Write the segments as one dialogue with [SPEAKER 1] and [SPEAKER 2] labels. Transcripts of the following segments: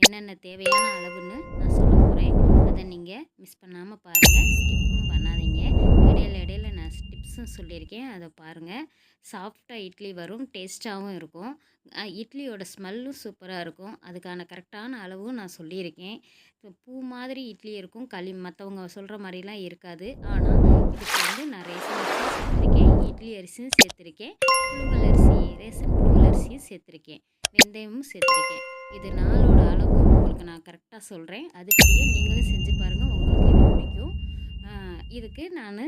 [SPEAKER 1] என்னென்ன தேவையான அளவுன்னு நான் சொல்ல போகிறேன். அதை நீங்கள் மிஸ் பண்ணாமல் பாருங்கள், ஸ்கிப்பும் பண்ணாதீங்க. இடையில இடையில நான் டிப்ஸும் சொல்லியிருக்கேன், அதை பாருங்கள். சாஃப்டாக இட்லி வரும், டேஸ்ட்டாகவும் இருக்கும். இட்லியோட ஸ்மெல்லும் சூப்பராக இருக்கும். அதுக்கான கரெக்டான அளவும் நான் சொல்லியிருக்கேன். பூ மாதிரி இட்லி இருக்கும், களி மற்றவங்க சொல்கிற மாதிரிலாம் இருக்காது. ஆனால் இதுக்கு வந்து நான் ரேஷன் அரிசியும் சேர்த்துருக்கேன், இட்லி அரிசியும் சேர்த்துருக்கேன், புழுங்கல் அரிசி ரேஷன் புழுங்கல் அரிசியும் சேர்த்துருக்கேன், வெந்தயமும் சேர்த்துருக்கேன். இது நாளோட அளவும் உங்களுக்கு நான் கரெக்டாக சொல்கிறேன். அதுபடியே நீங்களும் செஞ்சு பாருங்கள், உங்களுக்கு இது பிடிக்கும். இதுக்கு நான்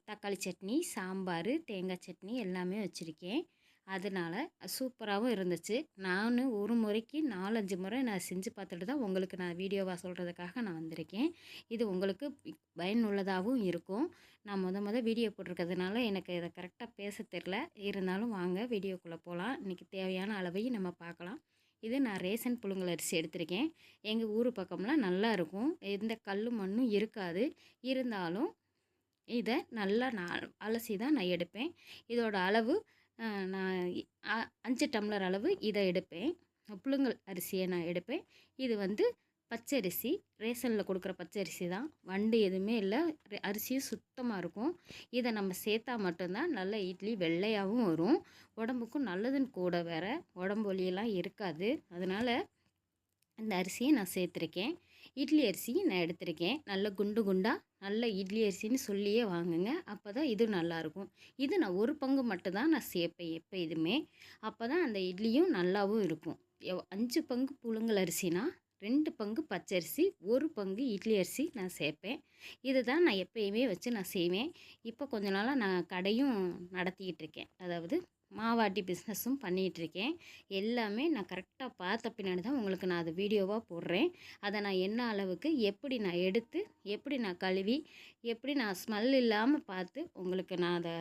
[SPEAKER 1] தக்காளி சட்னி, சாம்பார், தேங்காய் சட்னி எல்லாமே வச்சுருக்கேன். அதனால் சூப்பராகவும் இருந்துச்சு. நான் ஒரு முறைக்கு 4-5 முறை நான் செஞ்சு பார்த்துட்டு தான் உங்களுக்கு நான் வீடியோவாக சொல்கிறதுக்காக நான் வந்திருக்கேன். இது உங்களுக்கு பயனுள்ளதாகவும் இருக்கும். நான் வீடியோ போட்டிருக்கிறதுனால எனக்கு இதை கரெக்டாக பேச தெரில. இருந்தாலும் வாங்க வீடியோக்குள்ளே போகலாம். இன்றைக்கி தேவையான அளவையும் நம்ம பார்க்கலாம். இது நான் ரேஷன் புழுங்கல் அரிசி எடுத்திருக்கேன். எங்கள் ஊர் பக்கம்லாம் நல்லா இருக்கும், எந்த கல் மண்ணும் இருக்காது. இருந்தாலும் இதை நல்லா நான் அலசி தான் நான் எடுப்பேன். இதோட அளவு நான் 5 டம்ளர் அளவு இதை எடுப்பேன். புழுங்கல் அரிசியை நான் எடுப்பேன். இது வந்து பச்சரிசி, ரேஷனில் கொடுக்குற பச்சரிசி தான், வண்டு எதுவுமே இல்லை. அரிசியும் சுத்தமாக இருக்கும். இதை நம்ம சேர்த்தா மட்டும்தான் நல்ல இட்லி வெள்ளையாகவும் வரும். உடம்புக்கும் நல்லதுன்னு கூட வேறு, உடம்பு வலியெல்லாம் இருக்காது. அதனால் இந்த அரிசியை நான் சேர்த்துருக்கேன். இட்லி அரிசி நான் எடுத்திருக்கேன். நல்ல குண்டு குண்டாக நல்ல இட்லி அரிசின்னு சொல்லியே வாங்குங்க, அப்போ தான் இது நல்லாயிருக்கும். இது நான் ஒரு பங்கு மட்டும்தான் நான் சேர்ப்பேன் எப்போதுமே. அப்போ தான் அந்த இட்லியும் நல்லாவும் இருக்கும். 5 பங்கு புழுங்கல் அரிசினா 2 பங்கு பச்சரிசி, 1 பங்கு இட்லி அரிசி நான் சேர்ப்பேன். இது தான் நான் எப்பயுமே வச்சு நான் செய்வேன். இப்போ கொஞ்ச நாளாக நான் கடையும் நடத்திக்கிட்டு இருக்கேன், அதாவது மாவாட்டி பிஸ்னஸும் பண்ணிகிட்ருக்கேன். எல்லாமே நான் கரெக்டாக பார்த்த பின்னாடி தான் உங்களுக்கு நான் அதை வீடியோவாக போடுறேன். அதை நான் என்ன அளவுக்கு எப்படி நான் எடுத்து, எப்படி நான் கழுவி, எப்படி நான் ஸ்மெல் இல்லாமல் பார்த்து உங்களுக்கு நான் அதை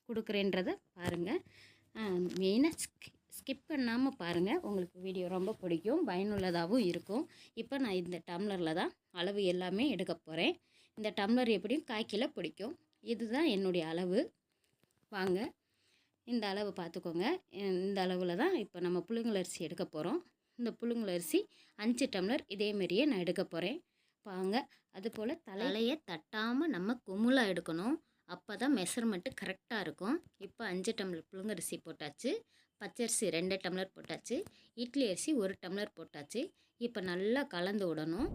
[SPEAKER 1] கொடுக்குறேன்றதை பாருங்கள். மெயினாக ஸ்கிப் பண்ணாமல் பாருங்கள், உங்களுக்கு வீடியோ ரொம்ப பிடிக்கும், பயனுள்ளதாகவும் இருக்கும். இப்போ நான் இந்த டம்ளரில் தான் அளவு எல்லாமே எடுக்க போகிறேன். இந்த டம்ளர் எப்படியும் 1/4 கிலோ பிடிக்கும். இதுதான் என்னுடைய அளவு. வாங்க இந்த அளவு பார்த்துக்கோங்க. இந்த அளவில் தான் இப்போ நம்ம புழுங்கல் அரிசி எடுக்க போகிறோம். இந்த புழுங்கல் அரிசி 5 டம்ளர் இதேமாரியே நான் எடுக்க போகிறேன். வாங்க. அதுபோல் தலையை தட்டாமல் நம்ம குமுலாக எடுக்கணும், அப்போ தான் மெஷர்மெண்ட்டு கரெக்டாக இருக்கும். இப்போ 5 டம்ளர் புழுங்கரிசி போட்டாச்சு, பச்சரிசி 2 டம்ளர் போட்டாச்சு, இட்லி அரிசி 1 டம்ளர் போட்டாச்சு. இப்போ நல்லா கலந்து விடணும்,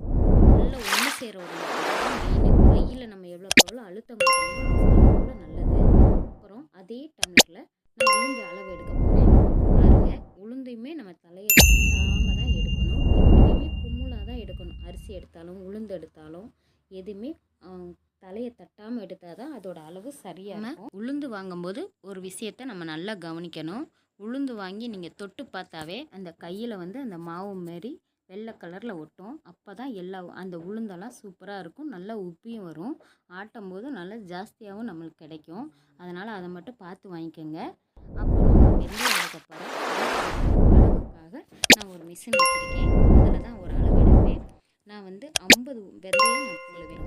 [SPEAKER 1] நல்லா ஒன்று சேர விடணும். கையில் நம்ம எவ்வளோ அழுத்தம் கொடுக்கணுமோ அவ்வளோ நல்லது. அப்புறம் அதே டம்ளரில் நான் உளுந்து அளவு எடுக்க போகிறேன். பாருங்கள், உளுந்தையுமே நம்ம தலையை தட்டாமல் தான் எடுக்கணும், எப்பயுமே குமுலாக தான் எடுக்கணும். அரிசி எடுத்தாலும் உளுந்து எடுத்தாலும் எதுவுமே தலையை தட்டாமல் எடுத்தால் தான் அதோட அளவு சரியாக இருக்கும். உளுந்து வாங்கும்போது ஒரு விஷயத்தை நம்ம நல்லா கவனிக்கணும். உளுந்து வாங்கி நீங்கள் தொட்டு பார்த்தாவே அந்த கையில் வந்து அந்த மாவு மாரி வெள்ளை கலரில் ஒட்டும். அப்போ தான் அந்த உளுந்தெல்லாம் சூப்பராக இருக்கும், நல்லா உப்பியும் வரும். ஆட்டும் போது நல்லா ஜாஸ்தியாகவும் நம்மளுக்கு கிடைக்கும். அதனால் அதை மட்டும் பார்த்து வாங்கிக்கோங்க. அப்புறம் நான் வெந்தயம் எடுக்க போகிறேன். அளவுக்காக நான் ஒரு மிஷின் வச்சுருக்கேன், அதில் தான் ஒரு அளவு எடுப்பேன். நான் வந்து 50 வெந்தயம் நான் போடுவேன்.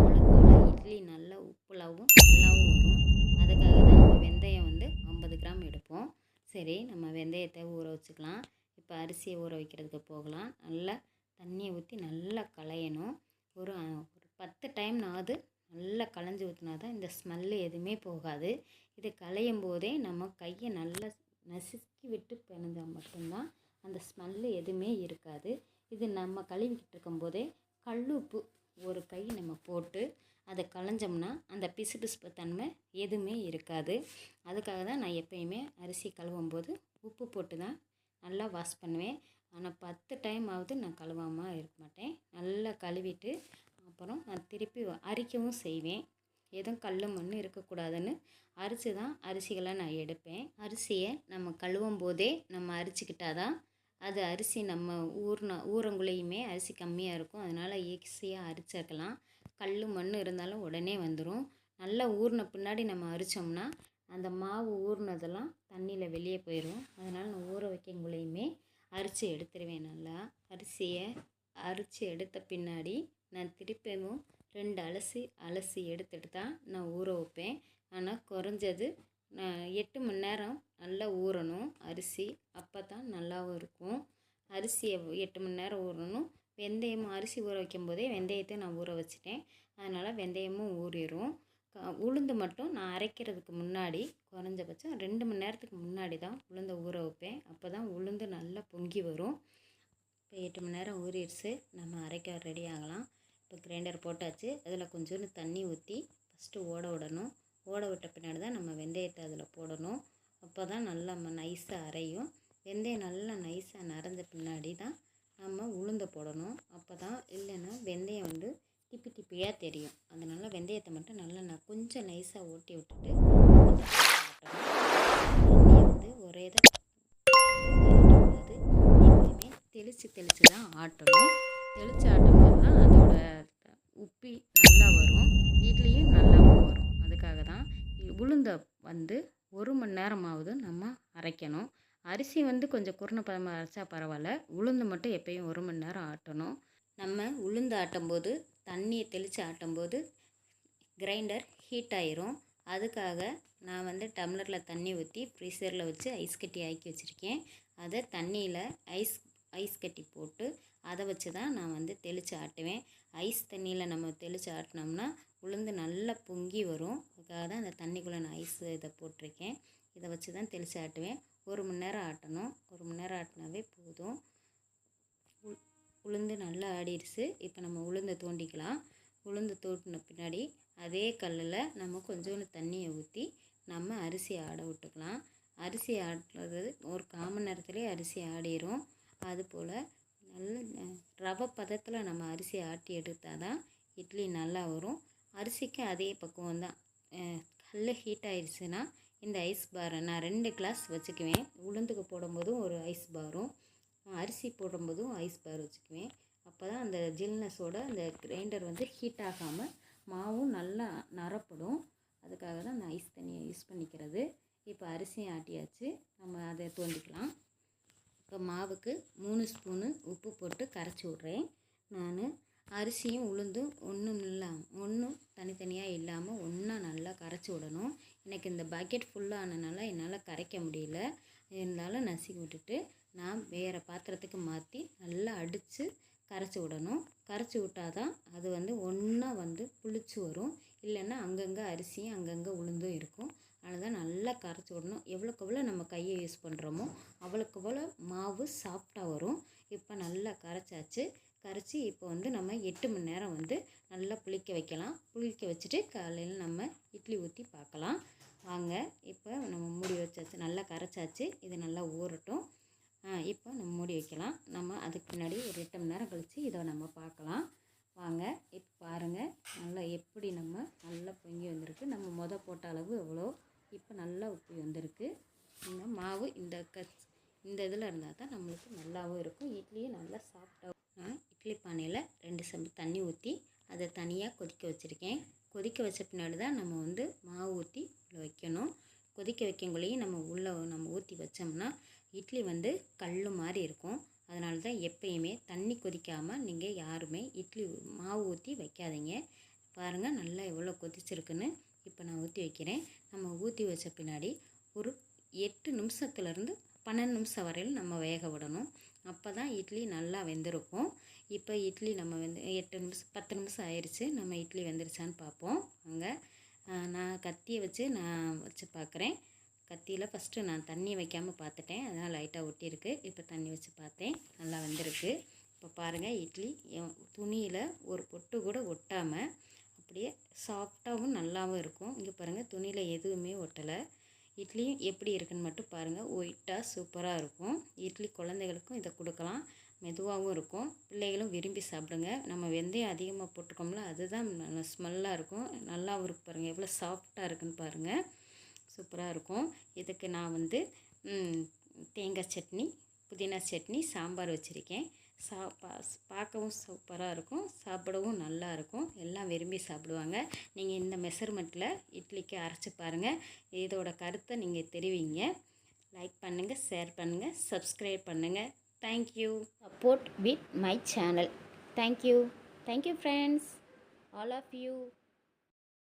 [SPEAKER 1] மிளகாவில் இட்லி நல்லா உப்புலாவும் நல்லாவும் வரும். அதுக்காக தான் நம்ம வெந்தயம் வந்து 50 கிராம் எடுப்போம். சரி, நம்ம வெந்தயத்தை ஊற வச்சுக்கலாம். இப்போ அரிசியை ஊற வைக்கிறதுக்கு போகலாம். நல்லா தண்ணியை ஊற்றி நல்லா களையணும். ஒரு 10 டைம்னாவது நல்லா களைஞ்சி ஊற்றினா தான் இந்த ஸ்மெல்லு எதுவுமே போகாது. இது களையும் போதே நம்ம கையை நல்லா நசுக்கி விட்டு பிணைஞ்சால் மட்டும்தான் அந்த ஸ்மெல்லு எதுவுமே இருக்காது. இது நம்ம கழுவிக்கிட்டு இருக்கும்போதே கல்லுப்பு ஒரு கை நம்ம போட்டு அதை களைஞ்சோம்னா அந்த பிசுபிசுப்பு தன்மை எதுவுமே இருக்காது. அதுக்காக தான் நான் எப்பயுமே அரிசி கழுவும் போது உப்பு போட்டு தான் நல்லா வாஷ் பண்ணுவேன். ஆனால் 10 டைம் ஆகுது நான் கழுவாமல் இருக்க மாட்டேன். நல்லா கழுவிட்டு அப்புறம் நான் திருப்பி அரிக்கவும் செய்வேன். எதுவும் கல் மண் இருக்கக்கூடாதுன்னு அரிசி தான் அரிசிகளை நான் எடுப்பேன். அரிசியை நம்ம கழுவும் போதே நம்ம அரிச்சிக்கிட்டால் தான் அது அரிசி நம்ம ஊறங்குள்ளையுமே அரிசி கம்மியாக இருக்கும். அதனால் ஈஸியாக அரிச்சிக்கலாம். கல் மண் இருந்தாலும் உடனே வந்துடும். நல்லா ஊறின பின்னாடி நம்ம அரித்தோம்னா அந்த மாவு ஊறினதெல்லாம் தண்ணியில் வெளியே போயிடும். அதனால் நான் ஊற வைக்கங்குள்ளையுமே அரிசி எடுத்துருவேன். நல்லா அரிசியை அரிசி எடுத்த பின்னாடி நான் திருப்பியும் 2 அலசி எடுத்துகிட்டு தான் நான் ஊற வைப்பேன். ஆனால் குறைஞ்சது 8 மணி நேரம் நல்லா ஊறணும் அரிசி, அப்போ தான் நல்லாவும் இருக்கும். அரிசியை 8 மணி நேரம் ஊறணும். வெந்தயமும் அரிசி ஊற வைக்கும்போதே வெந்தயத்தை நான் ஊற வச்சுட்டேன். அதனால் வெந்தயமும் ஊறிடும். உளுந்து மட்டும் நான் அரைக்கிறதுக்கு முன்னாடி குறைஞ்சபட்சம் 2 மணி நேரத்துக்கு முன்னாடி தான் உளுந்தை ஊற வைப்பேன். அப்போ தான் உளுந்து நல்லா பொங்கி வரும். இப்போ 8 மணி நேரம் ஊறிடுச்சு. நம்ம அரைக்க ரெடி ஆகலாம். இப்போ கிரைண்டர் போட்டாச்சு. அதில் கொஞ்சோண்டு தண்ணி ஊற்றி ஃபஸ்ட்டு ஓட விடணும். ஓட விட்ட பின்னாடி தான் நம்ம வெந்தயத்தை அதில் போடணும். அப்போ தான் நல்லா நைஸாக அரையும். வெந்தயம் நல்லா நைஸாக நரைஞ்ச பின்னாடி தான் நம்ம உளுந்தை போடணும். அப்போ தான் இல்லைன்னா வெந்தயம் வந்து திப்பி திப்பியாக தெரியும். அதனால் வெந்தயத்தை மட்டும் நல்லா நான் கொஞ்சம் நைஸாக ஓட்டி விட்டுட்டு தண்ணியை வந்து ஒரே தான் ஆட்டக்கூடாது. எப்பயுமே தெளித்து தான் ஆட்டணும். தெளித்து ஆட்டும்போது தான் அதோட உப்பி நல்லா வரும், இட்லியும் நல்லாவும் வரும். அதுக்காக தான் உளுந்தை வந்து 1 மணி நேரமாவது நம்ம அரைக்கணும். அரிசி வந்து கொஞ்சம் குருணை பதமாக அரைச்சா பரவாயில்ல. உளுந்து மட்டும் எப்பயும் 1 மணி நேரம் ஆட்டணும். நம்ம உளுந்து ஆட்டும்போது தண்ணியை தெளித்து ஆட்டும்போது கிரைண்டர் ஹீட் ஆயிரும். அதுக்காக நான் வந்து டம்ளரில் தண்ணி ஊற்றி ஃப்ரீசரில் வச்சு ஐஸ் கட்டி ஆக்கி வச்சுருக்கேன். அதை தண்ணியில் ஐஸ் கட்டி போட்டு அதை வச்சு தான் நான் வந்து தெளித்து ஆட்டுவேன். ஐஸ் தண்ணியில் நம்ம தெளித்து ஆட்டினோம்னா உளுந்து நல்லா பொங்கி வரும். அதுக்காக தான் அந்த தண்ணிக்குள்ளே நான் ஐஸ் இதை போட்டிருக்கேன். இதை வச்சு தான் தெளித்து ஆட்டுவேன். 1 மணி நேரம் ஆட்டணும். 1 மணி நேரம் ஆட்டினாவே போதும். உளுந்து நல்லா ஆடிடுச்சு. இப்போ நம்ம உளுந்தை தோண்டிக்கலாம். உளுந்து தோண்டின பின்னாடி அதே கல்லில் நம்ம கொஞ்சோண்டு தண்ணியை ஊற்றி நம்ம அரிசி ஆட விட்டுக்கலாம். அரிசி ஆடுறது ஒரு 1/4 மணி நேரத்துலேயே அரிசி ஆடிடும். அதுபோல் நல்ல ரவை பதத்தில் நம்ம அரிசி ஆட்டி எடுத்தால் தான் இட்லி நல்லா வரும். அரிசிக்கு அதே பக்குவம் தான். கல் ஹீட் ஆயிடுச்சுன்னா இந்த ஐஸ் பாரை நான் 2 கிளாஸ் வச்சுக்குவேன். உளுந்துக்கு போடும்போதும் ஒரு ஐஸ் பாரும், அரிசி போடும்போதும் ஐஸ் பார் வச்சுக்குவேன். அப்போ தான் அந்த ஜில்னஸோட அந்த கிரைண்டர் வந்து ஹீட் ஆகாமல் மாவும் நல்லா நரப்படும். அதுக்காக தான் நான் ஐஸ் தண்ணியை யூஸ் பண்ணிக்கிறது. இப்போ அரிசியும் ஆட்டியாச்சு. நம்ம அதை தோண்டிக்கலாம். இப்போ மாவுக்கு 3 ஸ்பூனு உப்பு போட்டு கரைச்சி விட்றேன். நான் அரிசியும் உளுந்தும் ஒன்றும் தனித்தனியாக இல்லாமல் ஒன்றா நல்லா கரைச்சி விடணும். எனக்கு இந்த பக்கெட் ஃபுல்லானனால என்னால் கரைக்க முடியல. இருந்தாலும் நசுக்கி விட்டுட்டு நான் வேறு பாத்திரத்துக்கு மாற்றி நல்லா அடித்து கரைச்சி விடணும். கரைச்சி விட்டால் தான் அது வந்து ஒன்றா வந்து புளிச்சு வரும். இல்லைன்னா அங்கங்கே அரிசியும் அங்கங்கே உளுந்தும் இருக்கும். அதனால் நல்லா கரைச்சி விடணும். எவ்வளோக்கு எவ்வளோ நம்ம கையை யூஸ் பண்ணுறோமோ அவ்வளோக்கு எவ்வளோ மாவு சாஃப்டாக வரும். இப்போ நல்லா கரைச்சாச்சு. கரைச்சி இப்போ வந்து நம்ம 8 மணி நேரம் வந்து நல்லா புளிக்க வைக்கலாம். புளிக்க வச்சுட்டு காலையில் நம்ம இட்லி ஊற்றி பார்க்கலாம். வாங்க, இப்போ நம்ம மூடி வச்சாச்சு. நல்லா கரைச்சாச்சு. இது நல்லா ஊறட்டும். இப்போ நம்ம மூடி வைக்கலாம். நம்ம அதுக்கு முன்னாடி ஒரு 8 மணி நேரம் கழித்து இதை நம்ம பார்க்கலாம். வாங்க, இப்போ பாருங்கள் நல்லா எப்படி நம்ம நல்லா பொங்கி வந்திருக்கு. நம்ம போட்ட அளவு எவ்வளோ, இப்போ நல்லா உப்பி வந்திருக்கு. இந்த மாவு இந்த இதில் இருந்தால் தான் நம்மளுக்கு நல்லாவும் இருக்கும். இட்லியும் நல்லா சாஃப்டாக. நான் இட்லி பானையில் 2 செம்பு தண்ணி ஊற்றி அதை தனியாக கொதிக்க வச்சுருக்கேன். கொதிக்க வச்ச பின்னாடி தான் நம்ம வந்து மாவு ஊற்றி உள்ளே வைக்கணும். கொதிக்க வைக்கங்குள்ளேயும் நம்ம ஊற்றி வச்சோம்னா இட்லி வந்து கல் மாதிரி இருக்கும். அதனால தான் எப்பயுமே தண்ணி கொதிக்காமல் நீங்கள் யாருமே இட்லி மாவு ஊற்றி வைக்காதீங்க. பாருங்கள் நல்லா எவ்வளோ கொதிச்சிருக்குன்னு. இப்போ நான் ஊற்றி வைக்கிறேன். நம்ம ஊற்றி வச்ச பின்னாடி ஒரு 8 நிமிஷத்துலேருந்து 12 நிமிஷம் வரையில் நம்ம வேக விடணும். அப்போ தான் இட்லி நல்லா வெந்திருக்கும். இப்போ இட்லி நம்ம 8 நிமிஷம் 10 நிமிஷம் ஆயிடுச்சு. நம்ம இட்லி வெந்துருச்சான்னு பார்ப்போம். அங்கே நான் கத்தியை வச்சு வச்சு பார்க்குறேன். கத்தியில் ஃபஸ்ட்டு நான் தண்ணி வைக்காமல் பார்த்துட்டேன். அதனால் லைட்டாக ஒட்டியிருக்கு. இப்போ தண்ணி வச்சு பார்த்தேன், நல்லா வெந்திருக்கு. இப்போ பாருங்கள், இட்லி துணியில் ஒரு பொட்டு கூட ஒட்டாமல் அப்படியே சாஃப்டாகவும் நல்லாவும் இருக்கும். இங்கே பாருங்கள், துணியில் எதுவுமே ஒட்டலை. இட்லியும் எப்படி இருக்குன்னு மட்டும் பாருங்கள். ஒயிட்டாக சூப்பராக இருக்கும். இட்லி குழந்தைகளுக்கும் இதை கொடுக்கலாம். மெதுவாகவும் இருக்கும். பிள்ளைகளும் விரும்பி சாப்பிடுங்க. நம்ம வெந்தயம் அதிகமாக போட்டிருக்கோம்ல, அதுதான் நல்லா ஸ்மெல்லாக இருக்கும். நல்லாவும் இருக்கு. பாருங்கள் எவ்வளோ சாஃப்டாக இருக்குன்னு பாருங்கள். சூப்பராக இருக்கும். இதுக்கு நான் வந்து தேங்காய் சட்னி, புதினா சட்னி, சாம்பார் வச்சுருக்கேன். பார்க்கவும் சூப்பராக இருக்கும், சாப்பிடவும் நல்லாயிருக்கும். எல்லாம் விரும்பி சாப்பிடுவாங்க. நீங்கள் இந்த மெஷர்மெண்ட்டில் இட்லிக்கு அரைச்சி பாருங்கள். இதோட கருத்தை நீங்கள் தெரிவிங்க. லைக் பண்ணுங்கள், ஷேர் பண்ணுங்கள், சப்ஸ்கிரைப் பண்ணுங்கள். Thank you. Support with my channel. Thank you. Thank you friends, all of you.